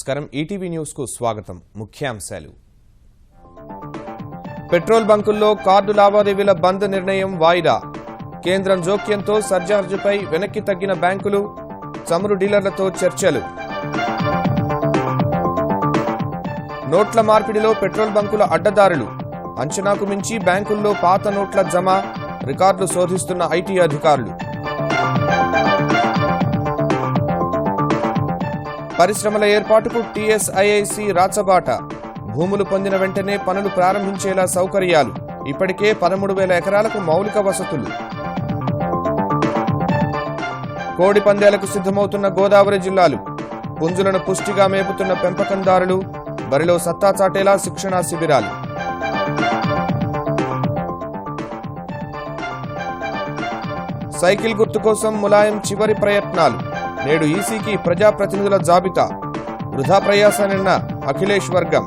నమస్కారం ETV news కు స్వాగతం ముఖ్యాంశాలు పెట్రోల్ బంకుల్లో కార్డు లావాదేవీల బంద్ నిర్ణయం వాయిదా కేంద్రం జోక్యంతో సర్చార్జుపై వెనక్కి తగ్గిన బ్యాంకులు చమురు డీలర్లతో చర్చలు నోట్ల మార్పిడిలో పెట్రోల్ బంకుల అడ్డదారులు అంచనాకు మించి బ్యాంకుల్లో పాత నోట్ల జమ రికార్డులు శోధిస్తున్న ఐటీ అధికారులు పరిశ్రమల ఏర్పాటుకు టీఎస్ఐఐసి రాచబాట భూములు పొందిన వెంటనే పనులు ప్రారంభించేలా సౌకర్యాలు ఇప్పటికే 13,000 ఎకరాలకు మౌలిక వసతులు కోడి పందేలకు సిద్ధమవుతున్న గోదావరి జిల్లాలు పుంజులను పుష్టిగా మేపుతున్న పెంపకందారులు బరిలో సత్తా చాటేలా శిక్షణా శిబిరాలు సైకిల్ గుర్తు కోసం ములాయం చివరి ప్రయత్నాలు నేడు ఈసీకి ప్రజాప్రతినిధుల జాబితా వృధా ప్రయాసనిన్న అఖిలేష్ వర్గం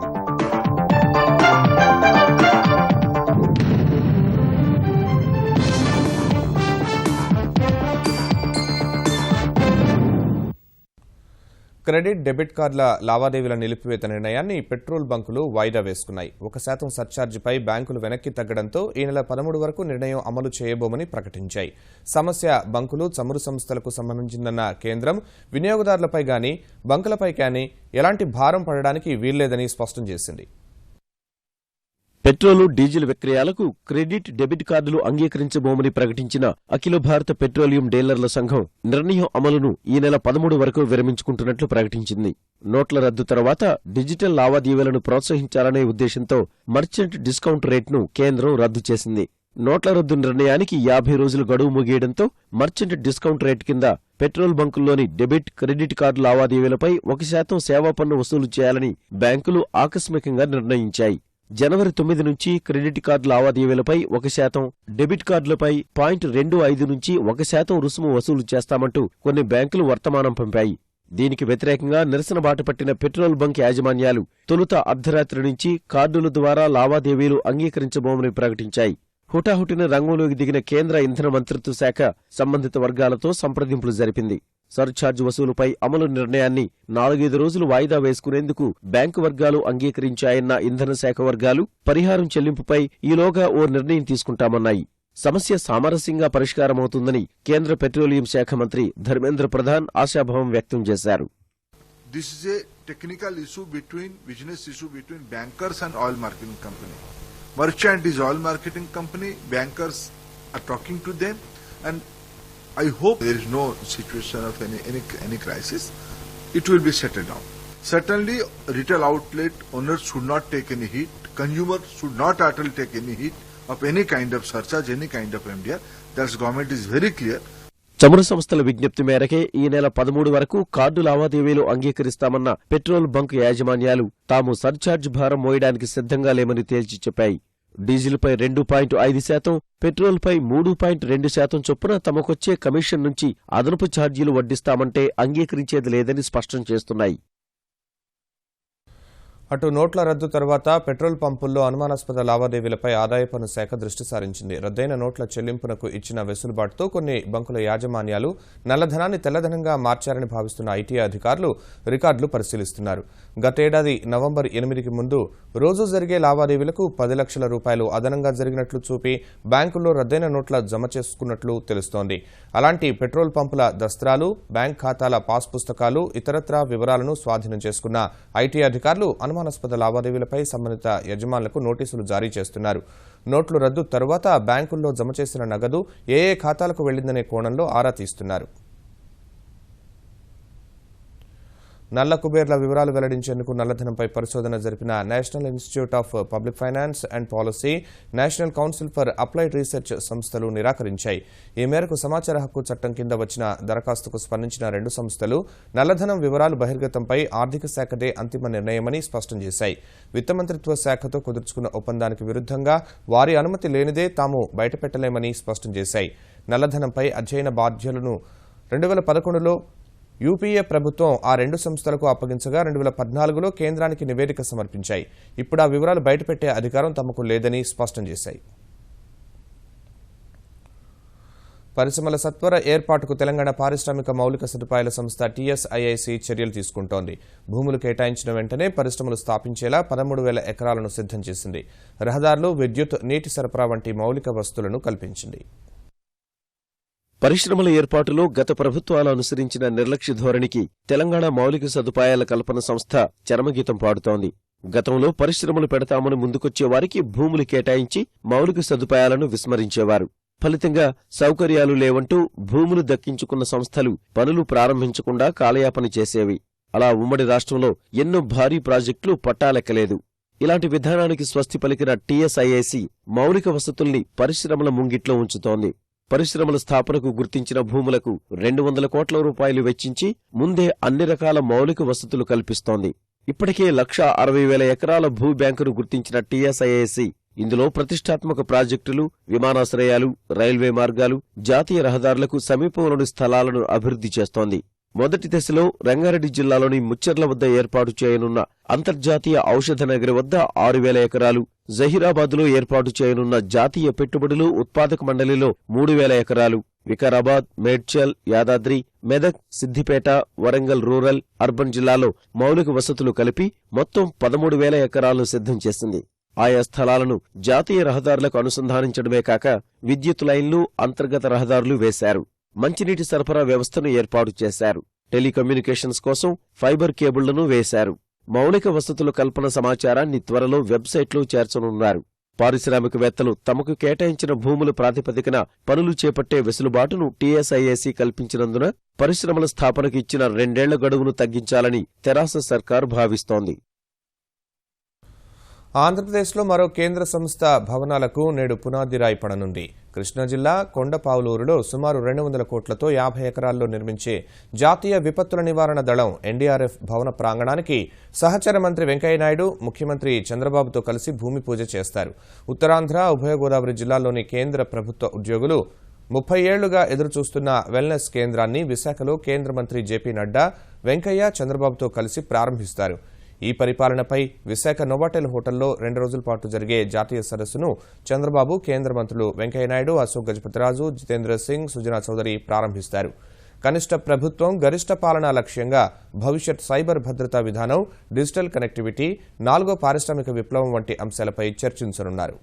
క్రెడిట్ డెబిట్ కార్డుల లావాదేవీల నిలిపివేత నిర్ణయాన్ని పెట్రోల్ బంకులు వాయిదా వేసుకున్నాయి 1% సర్చార్జిపై బ్యాంకులు వెనక్కి తగ్గడంతో ఈ నెల 13 వరకు నిర్ణయం అమలు చేయబోమని ప్రకటించాయి సమస్య బంకులు చమురు సంస్థలకు సంబంధించిందన్న కేంద్రం వినియోగదారులపై గానీ బంకులపై కానీ ఎలాంటి భారం పడడానికి వీల్లేదని స్పష్టం చేసింది పెట్రోలు డీజిల్ విక్రయాలకు క్రెడిట్ డెబిట్ కార్డులు అంగీకరించబోమని ప్రకటించిన అఖిల భారత పెట్రోలియం డీలర్ల సంఘం నిర్ణయం అమలును ఈ నెల 13 వరకు విరమించుకుంటున్నట్లు ప్రకటించింది నోట్ల రద్దు తర్వాత డిజిటల్ లావాదేవీలను ప్రోత్సహించాలనే ఉద్దేశంతో మర్చెంట్ డిస్కౌంట్ రేట్ను కేంద్రం రద్దు చేసింది నోట్ల రద్దు నిర్ణయానికి 50 రోజులు గడువు ముగియడంతో మర్చెంట్ డిస్కౌంట్ రేట్ కింద పెట్రోల్ బంకుల్లోని డెబిట్ క్రెడిట్ కార్డు లావాదేవీలపై 1% సేవా పన్ను వసూలు చేయాలని బ్యాంకులు ఆకస్మికంగా నిర్ణయించాయి జనవరి 9 నుంచి క్రెడిట్ కార్డు లావాదేవీలపై 1%, డెబిట్ కార్డులపై 0.25 నుంచి 1% రుసుము వసూలు చేస్తామంటూ కొన్ని బ్యాంకులు వర్తమానం పంపాయి దీనికి వ్యతిరేకంగా నిరసన బాట పట్టిన పెట్రోల్ బంక్ యాజమాన్యాలు తొలుత అర్ధరాత్రి నుంచి కార్డుల ద్వారా లావాదేవీలు అంగీకరించబోమని ప్రకటించాయి హుటాహుటిన రంగంలోకి దిగిన కేంద్ర ఇంధన మంత్రిత్వ శాఖ సంబంధిత వర్గాలతో సంప్రదింపులు జరిపింది సర్ఛార్జ్ వసూలుపై అమలు నిర్ణయాన్ని 4-5 రోజులు వాయిదా వేసుకునేందుకు బ్యాంకు వర్గాలు అంగీకరించాయన్న ఇంధన శాఖ వర్గాలు పరిహారం చెల్లింపుపై ఈలోగా ఓ నిర్ణయం తీసుకుంటామన్నాయి సమస్య సామరస్యంగా పరిష్కారమవుతుందని కేంద్ర పెట్రోలియం శాఖ మంత్రి ధర్మేంద్ర ప్రధాన్ ఆశాభావం వ్యక్తం చేశారు This is a technical issue business issue between bankers and oil marketing company. Merchant is oil marketing company, bankers are talking to them, and I hope there is no situation of any crisis. It will be settled down. Certainly, retail outlet owners should not take any hit. Consumers should not at all take any hit of any kind of surcharge, any kind of MDR. That's government is very clear. చమురు సంస్థల విజ్ఞప్తి మేరకే ఈ నెల 13 వరకు card లావాదేవీలు అంగీకరిస్తామన్న petrol bunk యాజమాన్యాలు తాము సర్ఛార్జ్ భారం మోయడానికి సిద్ధంగా లేమని తేల్చి చెప్పాయి డీజిల్పై 2.5%, పెట్రోల్పై 3.2% చొప్పున తమకొచ్చే కమిషన్ నుంచి అదనపు ఛార్జీలు వడ్డిస్తామంటే అంగీకరించేది లేదని స్పష్టం చేస్తున్నాయి అటు నోట్ల రద్దు తర్వాత పెట్రోల్ పంపుల్లో అనుమానాస్పద లావాదేవీలపై ఆదాయ పన్ను శాఖ దృష్టి సారించింది రద్దయిన నోట్ల చెల్లింపునకు ఇచ్చిన వెసులుబాటుతో కొన్ని బంకుల యాజమాన్యాలు నల్లధనాన్ని తెల్లధనంగా మార్చారని భావిస్తున్న ఐటీ అధికారులు రికార్డులు పరిశీలిస్తున్నారు గతేడాది నవంబర్ 8కి ముందు రోజు జరిగే లావాదేవీలకు 10 లక్షల రూపాయలు అదనంగా జరిగినట్లు చూపి బ్యాంకుల్లో రద్దయిన నోట్ల జమ చేసుకున్నట్లు తెలుస్తోంది అలాంటి పెట్రోల్ పంపుల దస్త్రాలు బ్యాంక్ ఖాతాల పాస్ పుస్తకాలు ఇతరత్రా వివరాలను స్వాధీనం చేసుకున్న ఐటీ అధికారులు అనుమానాస్పద లావాదేవీలపై సంబంధిత యజమానులకు నోటీసులు జారీ చేస్తున్నారు నోట్లు రద్దు తర్వాత బ్యాంకుల్లో జమ చేసిన నగదు ఏ ఖాతాలకు వెళ్లిందనే కోణంలో ఆరా తీస్తున్నారు నల్ల కుబేర్ల వివరాలు వెల్లడించేందుకు నల్లధనంపై పరిశోధన జరిపిన national institute of public finance and policy national council for applied research సంస్థలు నిరాకరించాయి ఈ మేరకు సమాచార హక్కు చట్టం కింద వచ్చిన దరఖాస్తుకు స్పందించిన 2 సంస్థలు నల్లధనం వివరాలు బహిర్గతంపై ఆర్థిక శాఖదే అంతిమ నిర్ణయమని స్పష్టం చేశాయి విత్త మంత్రిత్వ శాఖతో కుదుర్చుకున్న ఒప్పందానికి విరుద్ధంగా వారి అనుమతి లేనిదే తాము బయటపెట్టలేమని స్పష్టం చేశాయి నల్లధనంపై అధ్యయన బాధ్యతలను 2011లో యూపీఏ ప్రభుత్వం ఆ 2 సంస్థలకు అప్పగించగా 2014లో కేంద్రానికి నివేదిక సమర్పించాయి ఇప్పుడు ఆ వివరాలు బయటపెట్టే అధికారం తమకు లేదని స్పష్టం చేశాయి పరిశ్రమల సత్వర ఏర్పాటుకు తెలంగాణ పారిశ్రామిక మౌలిక సదుపాయాల సంస్థ టీఎస్ఐఐసి చర్యలు తీసుకుంటోంది. భూములు కేటాయించిన వెంటనే పరిశ్రమలు స్థాపించేలా 13,000 ఎకరాలను సిద్ధం చేసింది. రహదారులు, విద్యుత్, నీటి సరఫరా వంటి మౌలిక వసతులను కల్పించింది. పరిశ్రమల ఏర్పాటులో గత ప్రభుత్వాలు అనుసరించిన నిర్లక్ష్య ధోరణికి తెలంగాణ మౌలిక సదుపాయాల కల్పన సంస్థ చరమగీతం పాడుతోంది. గతంలో పరిశ్రమలు పెడతామని ముందుకొచ్చే వారికి భూములు కేటాయించి మౌలిక సదుపాయాలను విస్మరించేవారు. ఫలితంగా సౌకర్యాలు లేవంటూ భూములు దక్కించుకున్న సంస్థలు పనులు ప్రారంభించకుండా కాలయాపన చేసేవి. అలా ఉమ్మడి రాష్ట్రంలో ఎన్నో భారీ ప్రాజెక్టులు పట్టాలెక్కలేదు. ఇలాంటి విధానానికి స్వస్తి పలికిన టీఎస్ఐఐసి మౌలిక వసతుల్ని పరిశ్రమల ముంగిట్లో ఉంచుతోంది. పరిశ్రమల స్థాపనకు గుర్తించిన భూములకు 200 కోట్ల రూపాయలు వెచ్చించి ముందే అన్ని రకాల మౌలిక వసతులు కల్పిస్తోంది. ఇప్పటికే 1,60,000 ఎకరాల భూ బ్యాంకును గుర్తించిన టీఎస్ఐఐసి ఇందులో ప్రతిష్టాత్మక ప్రాజెక్టులు, విమానాశ్రయాలు, రైల్వే మార్గాలు, జాతీయ రహదారులకు సమీపంలోని స్థలాలను అభివృద్ధి చేస్తోంది. మొదటి దశలో రంగారెడ్డి జిల్లాలోని ముచ్చెర్ల వద్ద ఏర్పాటు చేయనున్న అంతర్జాతీయ ఔషధ నగరి వద్ద 6,000 ఎకరాలు, జహీరాబాద్లో ఏర్పాటు చేయనున్న జాతీయ పెట్టుబడులు ఉత్పాదక మండలిలో 3,000 ఎకరాలు, వికారాబాద్, మేడ్చల్, యాదాద్రి, మెదక్, సిద్దిపేట, వరంగల్ రూరల్, అర్బన్ జిల్లాలో మౌలిక వసతులు కలిపి మొత్తం 13,000 ఎకరాలను సిద్ధం చేసింది. ఆయా స్థలాలను జాతీయ రహదారులకు అనుసంధానించడమే కాక విద్యుత్ లైన్లు, అంతర్గత రహదారులు వేశారు. మంచినీటి సరఫరా వ్యవస్థను ఏర్పాటు చేశారు. టెలికమ్యూనికేషన్స్ కోసం ఫైబర్ కేబుళ్లను వేశారు. మౌలిక వసతుల కల్పన సమాచారాన్ని త్వరలో వెబ్సైట్లో చేర్చనున్నారు. పారిశ్రామికవేత్తలు తమకు కేటాయించిన భూముల ప్రాతిపదికన పనులు చేపట్టే వెసులుబాటును టీఎస్ఐఏసీ కల్పించినందున పరిశ్రమల స్థాపనకు ఇచ్చిన 2 ఏళ్ల గడువును తగ్గించాలని తెరాస సర్కారు భావిస్తోంది. ఆంధ్రప్రదేశ్లో మరో కేంద్ర సంస్థ భవనాలకు నేడు పునాది రాయి పడనుంది. కృష్ణా జిల్లా కొండపావులూరులో సుమారు 200 కోట్లతో 50 ఎకరాల్లో నిర్మించే జాతీయ విపత్తుల నివారణ దళం ఎన్డీఆర్ఎఫ్ భవన ప్రాంగణానికి సహచర మంత్రి వెంకయ్యనాయుడు, ముఖ్యమంత్రి చంద్రబాబుతో కలిసి భూమి పూజ చేస్తారు. ఉత్తరాంధ్ర, ఉభయ గోదావరి జిల్లాల్లోని కేంద్ర ప్రభుత్వ ఉద్యోగులు 30 ఏళ్లుగా ఎదురుచూస్తున్న వెల్నెస్ కేంద్రాన్ని విశాఖలో కేంద్ర మంత్రి జేపీ నడ్డా, వెంకయ్య, చంద్రబాబుతో కలిసి ప్రారంభిస్తారు. ఈ పరిపాలనపై విశాఖ నోవాటెల్ హోటల్లో 2 రోజుల పాటు జరిగే జాతీయ సదస్సును చంద్రబాబు, కేంద్ర మంత్రులు వెంకయ్యనాయుడు, అశోక్ గజపతిరాజు, జితేంద్ర సింగ్, సుజనా చౌదరి ప్రారంభిస్తారు. కనిష్ట ప్రభుత్వం, గరిష్ట పాలన లక్ష్యంగా భవిష్యత్ సైబర్ భద్రతా విధానం, డిజిటల్ కనెక్టివిటీ, 4వ పారిశ్రామిక విప్లవం వంటి అంశాలపై చర్చించనున్నారు.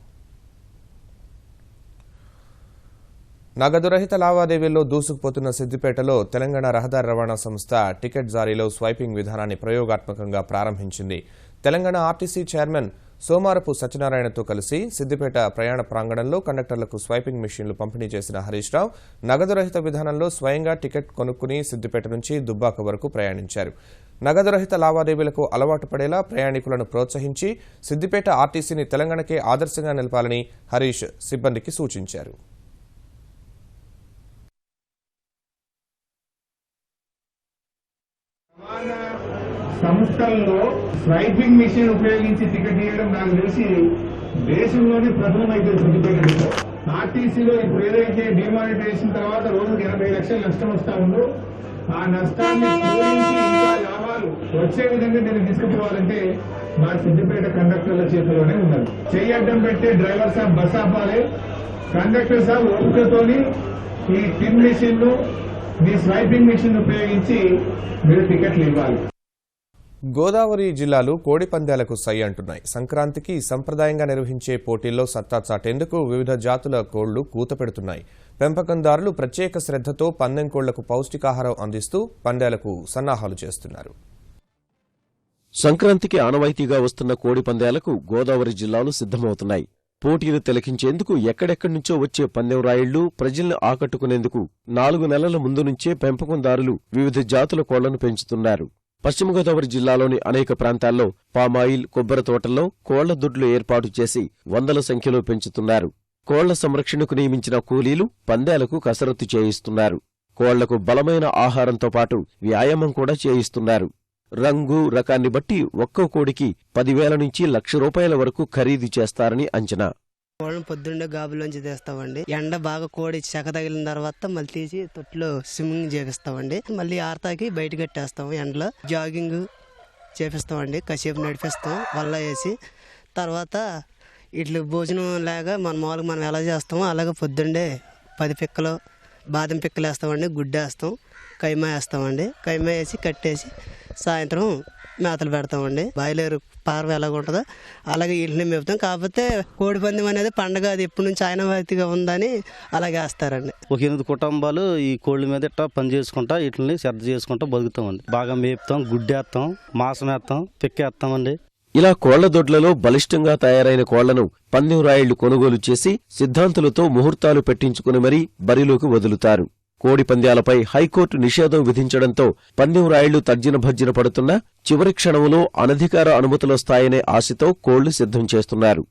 నగదు రహిత లావాదేవీల్లో దూసుకుపోతున్న సిద్దిపేటలో తెలంగాణ రహదారి రవాణా సంస్థ టికెట్ జారీలో స్వైపింగ్ విధానాన్ని ప్రయోగాత్మకంగా ప్రారంభించింది. తెలంగాణ ఆర్టీసీ చైర్మన్ సోమారపు సత్యనారాయణతో కలిసి సిద్దిపేట ప్రయాణ ప్రాంగణంలో కండక్టర్లకు స్వైపింగ్ మెషీన్లు పంపిణీ చేసిన హరీష్ రావు నగదు రహిత విధానంలో స్వయంగా టికెట్ కొనుక్కుని సిద్దిపేట నుంచి దుబ్బాక వరకు ప్రయాణించారు. నగదు రహిత లావాదేవీలకు అలవాటు పడేలా ప్రయాణికులను ప్రోత్సహించి సిద్దిపేట ఆర్టీసీని తెలంగాణకే ఆదర్శంగా నిలపాలని హరీష్ సిబ్బందికి సూచించారు. సంస్థల్లో స్వైపింగ్ మిషన్ ఉపయోగించి టికెట్ ఇవ్వడం నాకు తెలిసి దేశంలోనే ప్రథమమైతే సిద్దిపేట. ఆర్టీసీలో ఇప్పుడు ఏదైతే డిమానిటైజేషన్ తర్వాత రోజుకు 80 లక్షలు నష్టం వస్తా ఉందో ఆ నష్టాన్ని ఇంకా లాభాలు వచ్చే విధంగా నేను తీసుకుపోవాలంటే మా సిద్దిపేట కండక్టర్ల చేతిలోనే ఉన్నది. చెయ్యడ్డం పెట్టే డ్రైవర్ సాబ్ బస్ ఆపాలి, కండక్టర్ సాబ్ ఓపికతోని ఈ టిన్ మిషన్ ను, మీ స్వైపింగ్ మిషన్ ఉపయోగించి మీరు టికెట్లు ఇవ్వాలి. గోదావరి జిల్లాలు కోడి పందాలకు సై అంటున్నాయి. సంక్రాంతికి సంప్రదాయంగా నిర్వహించే పోటీల్లో సత్తా చాటేందుకు వివిధ జాతుల కోళ్లు కూత పెడుతున్నాయి. పెంపకందారులు ప్రత్యేక శ్రద్ధతో పందెం కోళ్లకు పౌష్టికాహారం అందిస్తూ పందాలకు సన్నాహాలు చేస్తున్నారు. సంక్రాంతికి ఆనవాయితీగా వస్తున్న కోడి పందాలకు గోదావరి జిల్లాలు సిద్ధమవుతున్నాయి. పోటీలు తిలకించేందుకు ఎక్కడెక్కడి నుంచో వచ్చే పందెం రాయిళ్లు ప్రజల్ని ఆకట్టుకునేందుకు 4 నెలల ముందు నుంచే పెంపకందారులు వివిధ జాతుల కోళ్లను పెంచుతున్నారు. పశ్చిమ గోదావరి జిల్లాలోని అనేక ప్రాంతాల్లో పామాయిల్, కొబ్బరి తోటల్లో కోళ్ల దొడ్లు ఏర్పాటు చేసి 100ల సంఖ్యలో పెంచుతున్నారు. కోళ్ల సంరక్షణకు నియమించిన కూలీలు పందాలకు కసరత్తు చేయిస్తున్నారు. కోళ్లకు బలమైన ఆహారంతో పాటు వ్యాయామం కూడా చేయిస్తున్నారు. రంగు, రకాన్ని బట్టి ఒక్కో కోడికి 10,000 నుంచి ₹1,00,000 వరకు ఖరీదు చేస్తారని అంచనా. కోళ్ళను పొద్దున్నే గాబులోంచి తీస్తామండి. ఎండ బాగా కోడి చెక తగిలిన తర్వాత మళ్ళీ తీసి తొట్టులో స్విమ్మింగ్ చేపిస్తామండి. మళ్ళీ ఆరతాకి బయట కట్టేస్తాము. ఎండలో జాగింగ్ చేపిస్తామండి, కాసేపు నడిపిస్తాం వల్ల వేసి. తర్వాత ఇట్లు భోజనం లాగా మనం ఎలా చేస్తామో అలాగే పొద్దున్నే 10 పిక్కలు బాదం పిక్కలు వేస్తామండి, గుడ్డు వేస్తాం, కైమా వేస్తామండి. కైమా వేసి కట్టేసి సాయంత్రం మేతలు పెడతామండి. బాయిలేరు పార్వ ఎలాగ ఉంటుందో అలాగే వీటిని మేపుతాం. కాకపోతే కోడి పందెం అనేది పండగ, అది ఎప్పటి నుంచి ఆనవాయితీగా ఉందని అలాగే వేస్తారండి. ఒక 8 కుటుంబాలు ఈ కోళ్ళ మీద ఇట్లా పని చేసుకుంటా వీటిని శ్రద్ధ చేసుకుంటా బతుకుతామండి. బాగా మేపుతాం, గుడ్డేస్తాం, మాంసం వేస్తాం, పిక్కేస్తామండి. ఇలా కోళ్ల దొడ్లలో బలిష్టంగా తయారైన కోళ్లను పందెం రాయిళ్లు కొనుగోలు చేసి సిద్ధాంతులతో ముహూర్తాలు పెట్టించుకుని మరీ బరిలోకి వదులుతారు. కోడి పంద్యాలపై హైకోర్టు నిషేధం విధించడంతో పందెం రాయిళ్లు తర్జన భర్జన పడుతున్నా చివరి క్షణంలో అనధికార అనుమతులొస్తాయనే ఆశతో కోళ్లు సిద్ధం చేస్తున్నారు.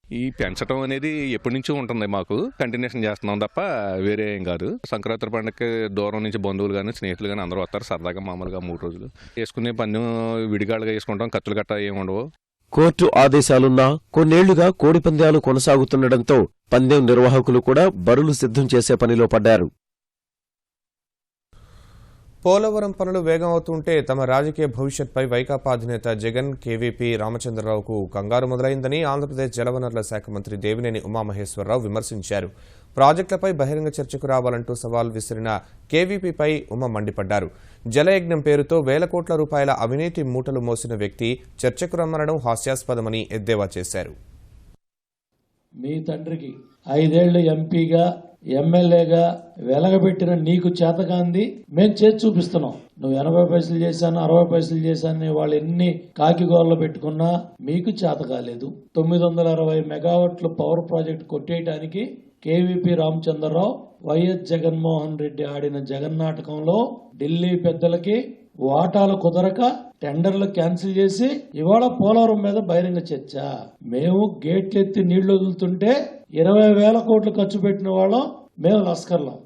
ఈ పెంచడం అనేది ఎప్పటి నుంచో ఉంటుంది, మాకు కంటిన్యూషన్ చేస్తున్నాం తప్ప వేరే ఏం కాదు. సంక్రాంతి పండుగకి దూరం నుంచి బంధువులు కానీ స్నేహితులు కానీ అందరూ వస్తారు సరదాగా. మామూలుగా 3 రోజులు వేసుకునే పందెం విడిగాడుగా వేసుకుంటాం, ఖర్చులు గట్టా ఏమి ఉండవు. కోర్టు ఆదేశాలున్నా కొన్నేళ్లుగా కోడి పంద్యాలు కొనసాగుతుండటంతో పందెం నిర్వాహకులు కూడా బరులు సిద్ధం చేసే పనిలో పడ్డారు. పోలవరం పనులు వేగం అవుతుంటే తమ రాజకీయ భవిష్యత్పై వైకాపా అధినేత జగన్, కేవీపీ రామచంద్రరావుకు కంగారు మొదలైందని ఆంధ్రప్రదేశ్ జలవనరుల శాఖ మంత్రి దేవినేని ఉమామహేశ్వరరావు విమర్శించారు. ప్రాజెక్టులపై బహిరంగ చర్చకు రావాలంటూ సవాల్ విసిరిన కేవీపీపై ఉమ మండిపడ్డారు. జలయజ్ఞం పేరుతో వేల కోట్ల రూపాయల అవినీతి మూటలు మోసిన వ్యక్తి చర్చకు రమ్మనడం హాస్యాస్పదమని ఎద్దేవా చేశారు. మీ తండ్రికి 5 ఏళ్లు ఎంపీగా ఎమ్మెల్యేగా వెలగబెట్టిన నీకు చేతకాంది మేము చేసి చూపిస్తున్నాం. నువ్వు 80 పైసలు చేశాను, 60 పైసలు చేశాను, వాళ్ళు ఎన్ని కాకిగోరలు పెట్టుకున్నా మీకు చేత కాలేదు. 960 మెగావాట్ల పవర్ ప్రాజెక్ట్ కొట్టేయడానికి కేవీపీ రామచంద్రరావు, వైఎస్ జగన్మోహన్ రెడ్డి ఆడిన జగన్నాటకంలో ఢిల్లీ పెద్దలకి వాటాలు కుదరక టెండర్లు క్యాన్సిల్ చేసి ఇవాళ పోలవరం మీద బహిరంగ చర్చ. మేము గేట్లు ఎత్తి నీళ్లు వదులుతుంటే 20,000 కోట్లు ఖర్చు పెట్టిన వాళ్ళం మేము లస్కర్లం.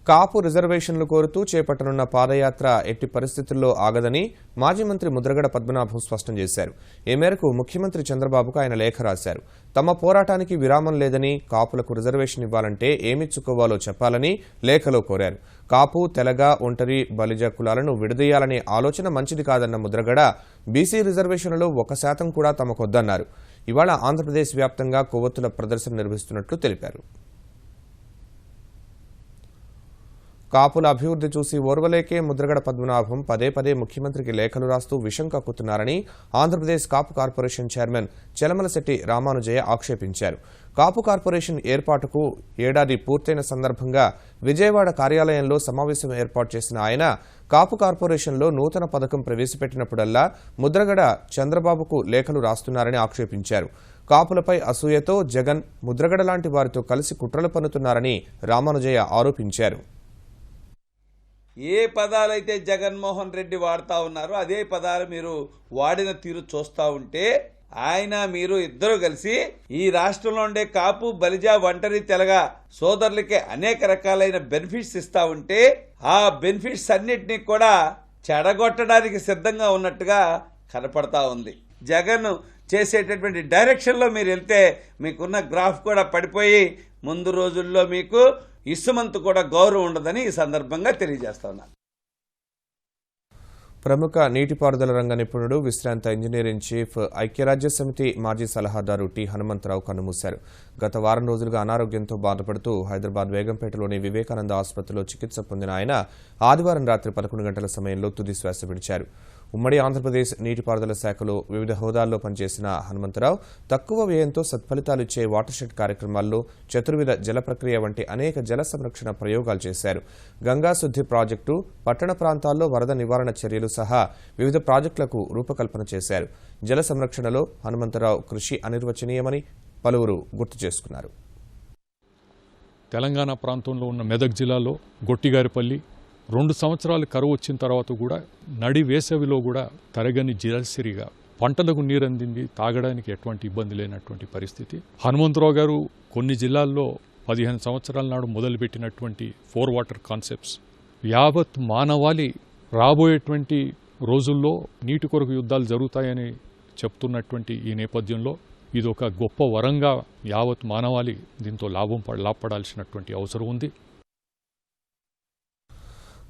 కాపు రిజర్వేషన్లు కోరుతూ చేపట్టనున్న పాదయాత్ర ఎట్టి పరిస్థితుల్లో ఆగదని మాజీ మంత్రి ముద్రగడ పద్మనాభం స్పష్టం చేశారు. ఈ మేరకు ముఖ్యమంత్రి చంద్రబాబుకు ఆయన లేఖ రాశారు. తమ పోరాటానికి విరామం లేదని, కాపులకు రిజర్వేషన్ ఇవ్వాలంటే ఏమిచ్చుకోవాలో చెప్పాలని లేఖలో కోరారు. కాపు, తెలగ, ఒంటరి, బలిజ కులాలను విడదీయాలనే ఆలోచన మంచిది కాదన్న ముద్రగడ బీసీ రిజర్వేషన్లలో 1% కూడా తమకొద్దన్నారు. ఇవాళ ఆంధ్రప్రదేశ్ వ్యాప్తంగా కొవ్వొత్తుల ప్రదర్శన నిర్వహిస్తున్నట్లు తెలిపారు. కాపుల అభివృద్ధి చూసి ఓర్వలేకే ముద్రగడ పద్మనాభం పదే పదే ముఖ్యమంత్రికి లేఖలు రాస్తూ విషం కక్కుతున్నారని ఆంధ్రప్రదేశ్ కాపు కార్పొరేషన్ చైర్మన్ చెలమలశెట్టి రామానుజయ్య ఆక్షేపించారు. కాపు కార్పొరేషన్ ఏర్పాటుకు ఏడాది పూర్తయిన సందర్భంగా విజయవాడ కార్యాలయంలో సమావేశం ఏర్పాటు చేసిన ఆయన కాపు కార్పొరేషన్లో నూతన పథకం ప్రవేశపెట్టినప్పుడల్లా ముద్రగడ చంద్రబాబుకు లేఖలు రాస్తున్నారని ఆక్షేపించారు. కాపులపై అసూయతో జగన్, ముద్రగడ లాంటి వారితో కలిసి కుట్రలు పన్నుతున్నారని రామానుజయ్య ఆరోపించారు. ఏ పదాలైతే జగన్మోహన్ రెడ్డి వాడుతూ ఉన్నారో అదే పదాలు మీరు వాడిన తీరు చూస్తూ ఉంటే ఆయన మీరు ఇద్దరు కలిసి ఈ రాష్ట్రంలో ఉండే కాపు, బలిజ, ఒంటరి, తెలగ సోదరులకి అనేక రకాలైన బెనిఫిట్స్ ఇస్తా ఉంటే ఆ బెనిఫిట్స్ అన్నిటినీ కూడా చెడగొట్టడానికి సిద్ధంగా ఉన్నట్టుగా కనపడతా ఉంది. జగన్ చేసేటటువంటి డైరెక్షన్లో మీరు వెళ్తే మీకున్న గ్రాఫ్ కూడా పడిపోయి ముందు రోజుల్లో మీకు ఇసుమంతు కూడా గౌరవం ఉండదని ఈ సందర్భంగా తెలియజేస్తా ఉన్నా. ప్రముఖ నీటిపారుదల రంగ నిపుణుడు, విశ్రాంత ఇంజనీర్ ఇన్ చీఫ్, ఐక్యరాజ్య సమితి మాజీ సలహాదారు టి హనుమంతరావు కన్నుమూశారు. గత వారం రోజులుగా అనారోగ్యంతో బాధపడుతూ హైదరాబాద్ బేగంపేటలోని వివేకానంద ఆసుపత్రిలో చికిత్స పొందిన ఆయన ఆదివారం రాత్రి 11 గంటల సమయంలో తుది శ్వాస విడిచారు. ఉమ్మడి ఆంధ్రప్రదేశ్ నీటిపారుదల శాఖలో వివిధ హోదాల్లో పనిచేసిన హనుమంతరావు తక్కువ వ్యయంతో సత్ఫలితాలు ఇచ్చే వాటర్షెడ్ కార్యక్రమాల్లో చతుర్విధ జల ప్రక్రియ వంటి అనేక జల సంరక్షణ ప్రయోగాలు చేశారు. గంగా శుద్ధి ప్రాజెక్టు, పట్టణ ప్రాంతాల్లో వరద నివారణ చర్యలు సహా వివిధ ప్రాజెక్టులకు రూపకల్పన చేశారు. జల సంరక్షణలో హనుమంతరావు కృషి అనిర్వచనీయమని పలువురు గుర్తు చేసుకున్నారు. తెలంగాణ ప్రాంతంలో ఉన్న మెదక్ జిల్లాలో గొట్టిగారిపల్లి 2 సంవత్సరాలు కరువు వచ్చిన తర్వాత కూడా నడి వేసవిలో కూడా తరగని జలసిరిగా పంటలకు నీరందింది, తాగడానికి ఎటువంటి ఇబ్బంది లేనటువంటి పరిస్థితి. హనుమంతరావు గారు కొన్ని జిల్లాల్లో 15 సంవత్సరాల నాడు మొదలుపెట్టినటువంటి 4 వాటర్ కాన్సెప్ట్స్ యావత్ మానవాళి రాబోయేటువంటి రోజుల్లో నీటి కొరకు యుద్ధాలు జరుగుతాయని చెప్తున్నటువంటి ఈ నేపథ్యంలో ఇది ఒక గొప్ప వరంగా యావత్ మానవాళి దీంతో లాభపడాల్సినటువంటి అవసరం ఉంది.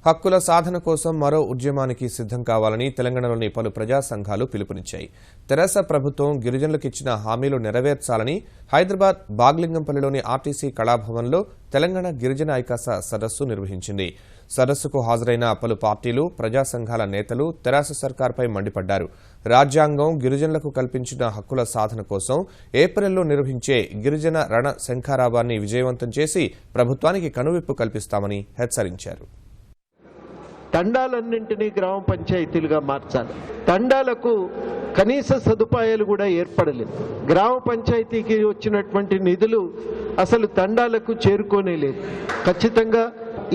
హక్కుల సాధన కోసం మరో ఉద్యమానికి సిద్ధం కావాలని తెలంగాణలోని పలు ప్రజా సంఘాలు పిలుపునిచ్చాయి. తెరాస ప్రభుత్వం గిరిజనులకు ఇచ్చిన హామీలు నెరవేర్చాలని హైదరాబాద్ బాగ్లింగంపల్లిలోని ఆర్టీసీ కళాభవన్లో తెలంగాణ గిరిజన ఐకాస సదస్సు నిర్వహించింది. సదస్సుకు హాజరైన పలు పార్టీలు, ప్రజా సంఘాల నేతలు తెరాస సర్కార్పై మండిపడ్డారు. రాజ్యాంగం గిరిజనులకు కల్పించిన హక్కుల సాధన కోసం ఏప్రిల్లో నిర్వహించే గిరిజన రణ శంఖారావాన్ని విజయవంతం చేసి ప్రభుత్వానికి కనువిప్పు కల్పిస్తామని హెచ్చరించారు. తండాలన్నింటినీ గ్రామ పంచాయతీలుగా మార్చాలి. తండాలకు కనీస సదుపాయాలు కూడా ఏర్పడలేదు. గ్రామ పంచాయతీకి వచ్చినటువంటి నిధులు అసలు తండాలకు చేరుకోనే లేదు. ఖచ్చితంగా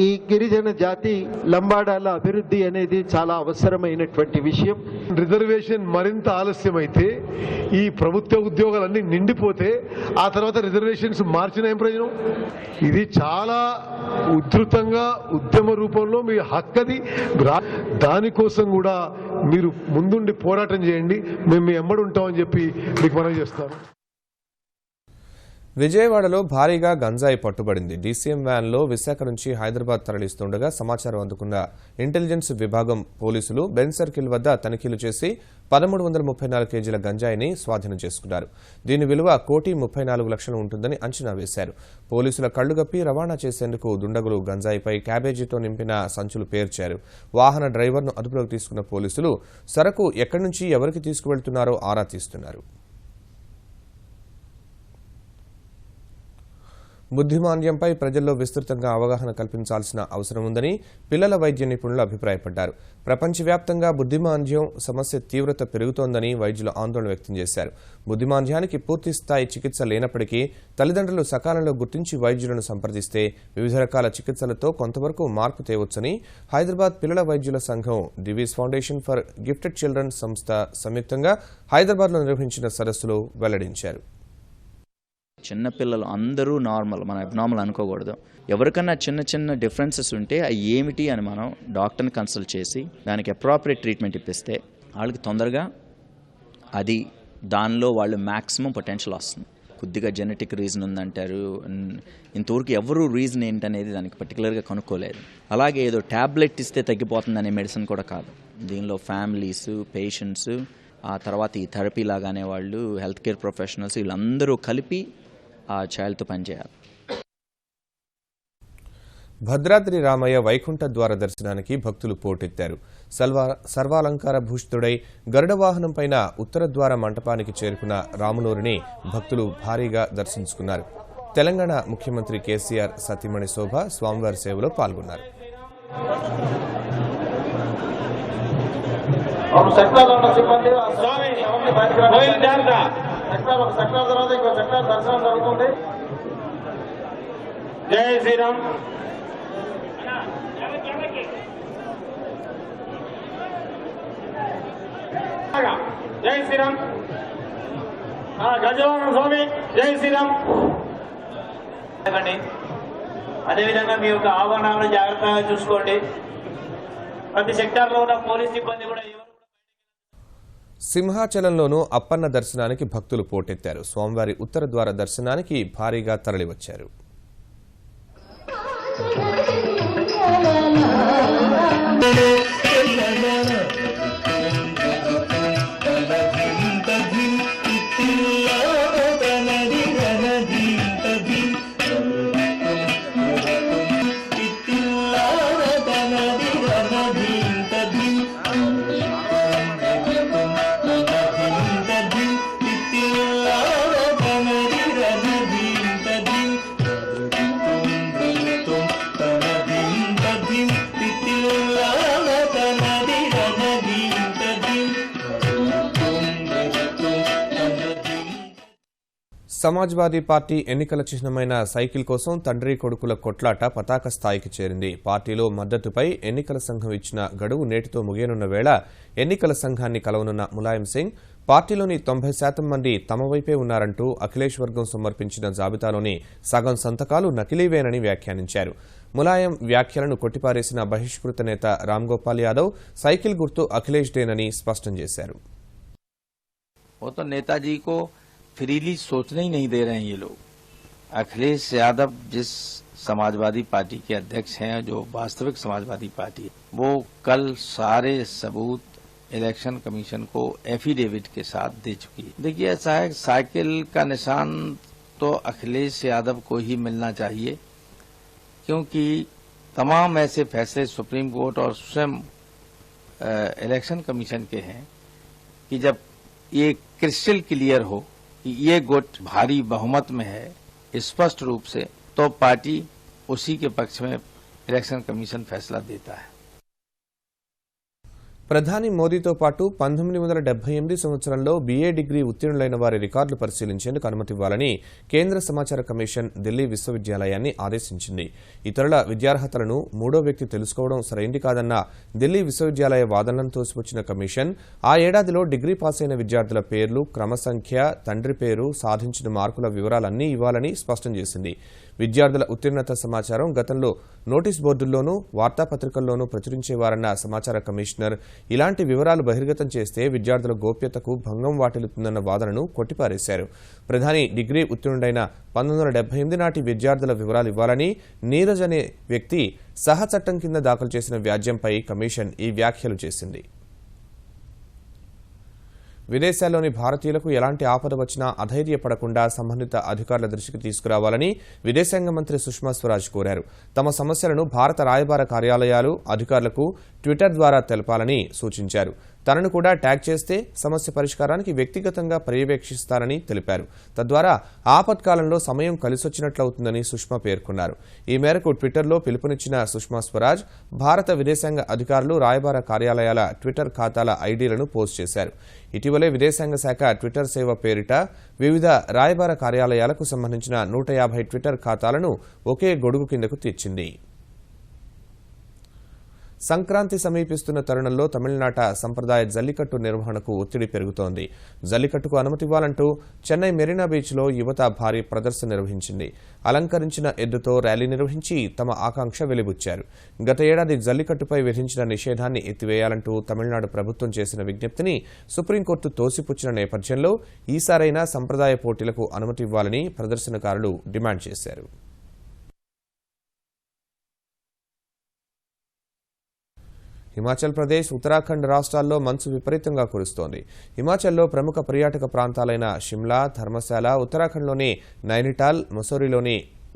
ఈ గిరిజన జాతి లంబాడాల అభివృద్ధి అనేది చాలా అవసరమైనటువంటి విషయం. రిజర్వేషన్ మరింత ఆలస్యమైతే ఈ ప్రభుత్వ ఉద్యోగాలన్నీ నిండిపోతే ఆ తర్వాత రిజర్వేషన్స్ మార్చిన ఏం ప్రయోజనం? ఇది చాలా ఉధృతంగా ఉద్యమ రూపంలో మీ హక్కది. దానికోసం కూడా మీరు ముందుండి పోరాటం చేయండి. మేము మీ వెంబడి ఉంటామని చెప్పి మీకు మనవి చేస్తాను. విజయవాడలో భారీగా గంజాయి పట్టుబడింది. డీసీఎం వ్యాన్లో విశాఖ నుంచి హైదరాబాద్ తరలిస్తుండగా సమాచారం అందుకున్న ఇంటెలిజెన్స్ విభాగం పోలీసులు బెన్ సర్కిల్ వద్ద తనిఖీలు చేసి 1334 కేజీల గంజాయిని స్వాధీనం చేసుకున్నారు. దీని విలువ 1,34,00,000 ఉంటుందని అంచనా వేశారు. పోలీసుల కళ్లుగప్పి రవాణా చేసేందుకు దుండగులు గంజాయిపై క్యాబేజీతో నింపిన సంచులు పేర్చారు. వాహన డ్రైవర్ను అదుపులోకి తీసుకున్న పోలీసులు సరకు ఎక్కడి నుంచి ఎవరికి తీసుకువెళ్తున్నారో ఆరా తీస్తున్నారు. బుద్ధిమాంద్యంపై ప్రజల్లో విస్తృతంగా అవగాహన కల్పించాల్సిన అవసరం ఉందని పిల్లల వైద్య నిపుణులు అభిప్రాయపడ్డారు. ప్రపంచవ్యాప్తంగా బుద్ధిమాంద్యం సమస్య తీవ్రత పెరుగుతోందని వైద్యులు ఆందోళన వ్యక్తం చేశారు. బుద్ధిమాంద్యానికి పూర్తిస్థాయి చికిత్స లేనప్పటికీ తల్లిదండ్రులు సకాలంలో గుర్తించి వైద్యులను సంప్రదిస్తే వివిధ రకాల చికిత్సలతో కొంతవరకు మార్పు తేవచ్చని హైదరాబాద్ పిల్లల వైద్యుల సంఘం, Divi's foundation for gifted children సంస్థ సంయుక్తంగా హైదరాబాద్లో నిర్వహించిన సదస్సులో వెల్లడించారు. చిన్నపిల్లలు అందరూ నార్మల్, మనం అబ్నార్మల్ అనుకోకూడదు. ఎవరికన్నా చిన్న చిన్న డిఫరెన్సెస్ ఉంటే అవి ఏమిటి అని మనం డాక్టర్ని కన్సల్ట్ చేసి దానికి అప్రాప్రియేట్ ట్రీట్మెంట్ ఇప్పిస్తే వాళ్ళకి తొందరగా అది దానిలో వాళ్ళు మ్యాక్సిమం పొటెన్షియల్ వస్తుంది. కొద్దిగా జెనెటిక్ రీజన్ ఉందంటారు. ఇంతవరకు ఎవరు రీజన్ ఏంటనేది దానికి పర్టికులర్గా కనుక్కోలేదు. అలాగే ఏదో ట్యాబ్లెట్ ఇస్తే తగ్గిపోతుందనే మెడిసిన్ కూడా కాదు. దీనిలో ఫ్యామిలీస్, పేషెంట్స్, ఆ తర్వాత ఈ థెరపీ లాగానే వాళ్ళు, హెల్త్ కేర్ ప్రొఫెషనల్స్ వీళ్ళందరూ కలిపి ఆ చైల్డ్తో పనిచేయాలి. భద్రాద్రి రామయ్య వైకుంఠ ద్వార దర్శనానికి భక్తులు పోటెత్తారు. సర్వాలంకార భూషితుడై గరుడ వాహనంపైన ఉత్తర ద్వార మంటపానికి చేరుకున్న రాములూరిని భక్తులు భారీగా దర్శించుకున్నారు. తెలంగాణ ముఖ్యమంత్రి కేసీఆర్ సతీమణి శోభ స్వామివారి సేవలో పాల్గొన్నారు. జై శ్రీరామ్. జై శ్రీరామ్. గజవాహన స్వామి జై శ్రీరామ్. అదేవిధంగా మీ యొక్క ఆభరణాలను జాగ్రత్తగా చూసుకోండి. ప్రతి సెక్టార్లో ఉన్న పోలీస్ సిబ్బంది కూడా సింహాచలంలోనూ అప్పన్న దర్శనానికి భక్తులు పోటెత్తారు. స్వామివారి ఉత్తర ద్వార దర్శనానికి భారీగా తరలివచ్చారు. సమాజ్వాదీ పార్టీ ఎన్నికల చిహ్నమైన సైకిల్ కోసం తండ్రి కొడుకుల కొట్లాట పతాక స్థాయికి చేరింది. పార్టీలో మద్దతుపై ఎన్నికల సంఘం ఇచ్చిన గడువు నేటితో ముగియనున్న వేళ ఎన్నికల సంఘాన్ని కలవనున్న ములాయం సింగ్ పార్టీలోని 90% మంది తమ వైపే ఉన్నారంటూ అఖిలేష్ వర్గం సమర్పించిన జాబితాలోని సగం సంతకాలు నకిలీవేనని వ్యాఖ్యానించారు. ములాయం వ్యాఖ్యలను కొట్టిపారేసిన బహిష్కృత నేత రామ్గోపాల్ యాదవ్ సైకిల్ గుర్తు అఖిలేష్ డేనని స్పష్టం చేశారు. फ्रीली सोचने ही नहीं दे रहे हैं ये लोग. अखिलेश यादव जिस समाजवादी पार्टी के अध्यक्ष हैं, जो वास्तविक समाजवादी पार्टी है, वो कल सारे सबूत इलेक्शन कमीशन को एफिडेविट के साथ दे चुकी है। देखिए, ऐसा है, साइकिल का निशान तो अखिलेश यादव को ही मिलना चाहिए, क्योंकि तमाम ऐसे फैसले सुप्रीम कोर्ट और स्वयं इलेक्शन कमीशन के हैं कि जब ये क्रिस्टल क्लियर हो कि ये गुट भारी बहुमत में है स्पष्ट रूप से, तो पार्टी उसी के पक्ष में इलेक्शन कमीशन फैसला देता है। ప్రధాని మోదీతో పాటు 1978 సంవత్సరంలో బీఏ డిగ్రీ ఉత్తీర్ణులైన వారి రికార్డులు పరిశీలించేందుకు అనుమతివ్వాలని కేంద్ర సమాచార కమిషన్ ఢిల్లీ విశ్వవిద్యాలయాన్ని ఆదేశించింది. ఇతరుల విద్యార్హతలను మూడో వ్యక్తి తెలుసుకోవడం సరైంది కాదన్న ఢిల్లీ విశ్వవిద్యాలయ వాదనలను తోసిపుచ్చిన కమిషన్ ఆ ఏడాదిలో డిగ్రీ పాస్ అయిన విద్యార్థుల పేర్లు, క్రమ సంఖ్య, తండ్రి పేరు, సాధించిన మార్కుల వివరాలన్నీ ఇవ్వాలని స్పష్టం చేసింది. విద్యార్థుల ఉత్తీర్ణత సమాచారం గతంలో నోటీస్ బోర్డుల్లోనూ వార్తాపత్రికల్లోనూ ప్రచురించేవారన్న సమాచార కమిషనర్ ఇలాంటి వివరాలు బహిర్గతం చేస్తే విద్యార్థుల గోప్యతకు భంగం వాటిల్లుతుందన్న వాదనను కొట్టిపారేశారు. ప్రధాని డిగ్రీ ఉత్తీర్ణుడైన 1978 నాటి విద్యార్థుల వివరాలు ఇవ్వాలని నీరజ్ అనే వ్యక్తి సహచట్టం కింద దాఖలు చేసిన వ్యాజ్యంపై కమిషన్ ఈ వ్యాఖ్యలు చేసింది. విదేశాల్లోని భారతీయులకు ఎలాంటి ఆపద వచ్చినా అధైర్యపడకుండా సంబంధిత అధికారుల దృష్టికి తీసుకురావాలని విదేశాంగ మంత్రి సుష్మా స్వరాజ్ కోరారు. తమ సమస్యలను భారత రాయబార కార్యాలయాలు అధికారులకు ట్విట్టర్ ద్వారా తెలపాలని సూచించారు. తనను కూడా ట్యాగ్ చేస్తే సమస్య పరిష్కారానికి వ్యక్తిగతంగా పర్యవేక్షిస్తారని తెలిపారు. తద్వారా ఆపత్కాలంలో సమయం కలిసొచ్చినట్లవుతుందని సుష్మా పేర్కొన్నారు. ఈ మేరకు ట్విట్టర్లో పిలుపునిచ్చిన సుష్మా స్వరాజ్ భారత విదేశాంగ అధికారులు రాయబార కార్యాలయాల ట్విట్టర్ ఖాతాల ఐడీలను పోస్ట్ చేశారు. ఇటీవలే విదేశాంగ శాఖ ట్విట్టర్ సేవ పేరిట వివిధ రాయబార కార్యాలయాలకు సంబంధించిన 150 ట్విట్టర్ ఖాతాలను ఒకే గొడుగు కిందకు తెచ్చింది. సంక్రాంతి సమీపిస్తున్న తరుణంలో తమిళనాట సంప్రదాయ జల్లికట్టు నిర్వహణకు ఒత్తిడి పెరుగుతోంది. జల్లికట్టుకు అనుమతివ్వాలంటూ చెన్నై మెరీనా బీచ్లో యువత భారీ ప్రదర్శన నిర్వహించింది. అలంకరించిన ఎద్దుతో ర్యాలీ నిర్వహించి తమ ఆకాంక్ష వెలిబుచ్చారు. గత ఏడాది జల్లికట్టుపై విధించిన నిషేధాన్ని ఎత్తివేయాలంటూ తమిళనాడు ప్రభుత్వం చేసిన విజ్ఞప్తిని సుప్రీంకోర్టు తోసిపుచ్చిన నేపథ్యంలో ఈసారైనా సంప్రదాయ పోటీలకు అనుమతి ఇవ్వాలని ప్రదర్శనకారులు డిమాండ్ చేశారు. హిమాచల్ ప్రదేశ్, ఉత్తరాఖండ్ రాష్ట్రాల్లో మంచు విపరీతంగా కురుస్తోంది. హిమాచల్లో ప్రముఖ పర్యాటక ప్రాంతాలైన షిమ్లా, ధర్మశాల, ఉత్తరాఖండ్లోని నైనిటాల్, ముస్సోరీలోని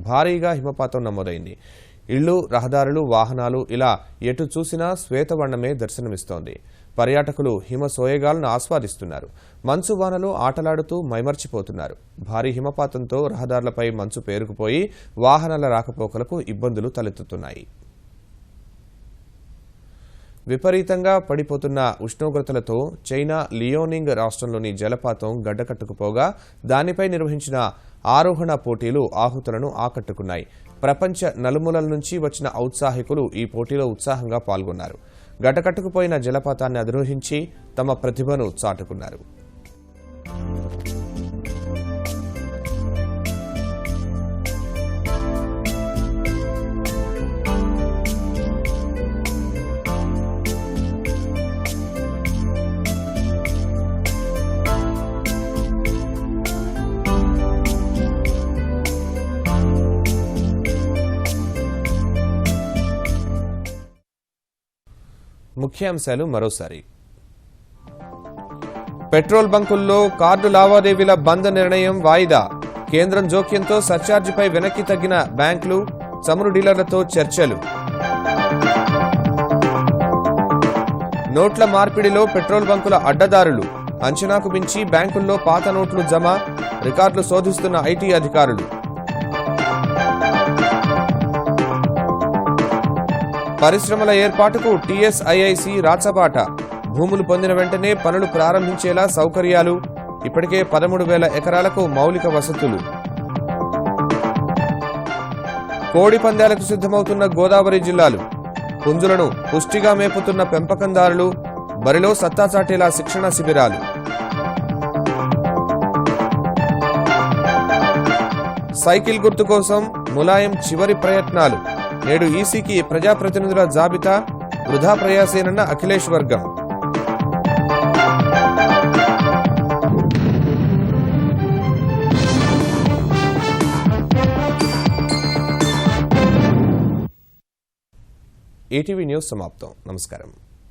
భారీగా హిమపాతం నమోదైంది. ఇళ్లు, రహదారులు, వాహనాలు ఇలా ఎటు చూసినా శ్వేతవర్ణమే దర్శనమిస్తోంది. పర్యాటకులు హిమ సోయగాలను ఆస్వాదిస్తున్నారు. మంచు వానలో ఆటలాడుతూ మైమర్చిపోతున్నారు. భారీ హిమపాతంతో రహదారులపై మంచు పేరుకుపోయి వాహనాల రాకపోకలకు ఇబ్బందులు తలెత్తుతున్నాయి. విపరీతంగా పడిపోతున్న ఉష్ణోగ్రతలతో చైనా లియోనింగ్ రాష్ట్రంలోని జలపాతం గడ్డకట్టుకుపోగా దానిపై నిర్వహించిన ఆరోహణ పోటీలు ఆహుతులను ఆకట్టుకున్నాయి. ప్రపంచ నలుమూలల నుంచి వచ్చిన ఔత్సాహికులు ఈ పోటీలో ఉత్సాహంగా పాల్గొన్నారు. గడ్డకట్టుకుపోయిన జలపాతాన్ని అధిరోహించి తమ ప్రతిభను చాటుకున్నారు. ముఖ్యాంశాలు మరోసారి. పెట్రోల్ బంకుల్లో కార్డు లావాదేవీల బంద్ నిర్ణయం వాయిదా. కేంద్రం జోక్యంతో సర్ఛార్జిపై వెనక్కి తగ్గిన బ్యాంకులు, చమురు డీలర్లతో చర్చలు. నోట్ల మార్పిడిలో పెట్రోల్ బంకుల అడ్డదారులు. అంచనాకు మించి బ్యాంకుల్లో పాత నోట్లు జమ. రికార్డులు శోధిస్తున్న ఐటీ అధికారులు. పరిశ్రమల ఏర్పాటుకు టీఎస్ఐఐసి రాచబాట. భూములు పొందిన వెంటనే పనులు ప్రారంభించేలా సౌకర్యాలు. ఇప్పటికే 13,000 ఎకరాలకు మౌలిక వసతులు. కోడి పందాలకు సిద్ధమవుతున్న గోదావరి జిల్లాలు. పుంజులను పుష్టిగా మేపుతున్న పెంపకందారులు. బరిలో సత్తా చాటేలా శిక్షణ శిబిరాలు. సైకిల్ గుర్తు కోసం ములాయం చివరి ప్రయత్నాలు. నేడు ఈసీకి ప్రజాప్రతినిధుల జాబితా. వృధా ప్రయాసేనన్న అఖిలేష్ వర్గం. ఈటీవీ న్యూస్ సమాప్తం. నమస్కారం.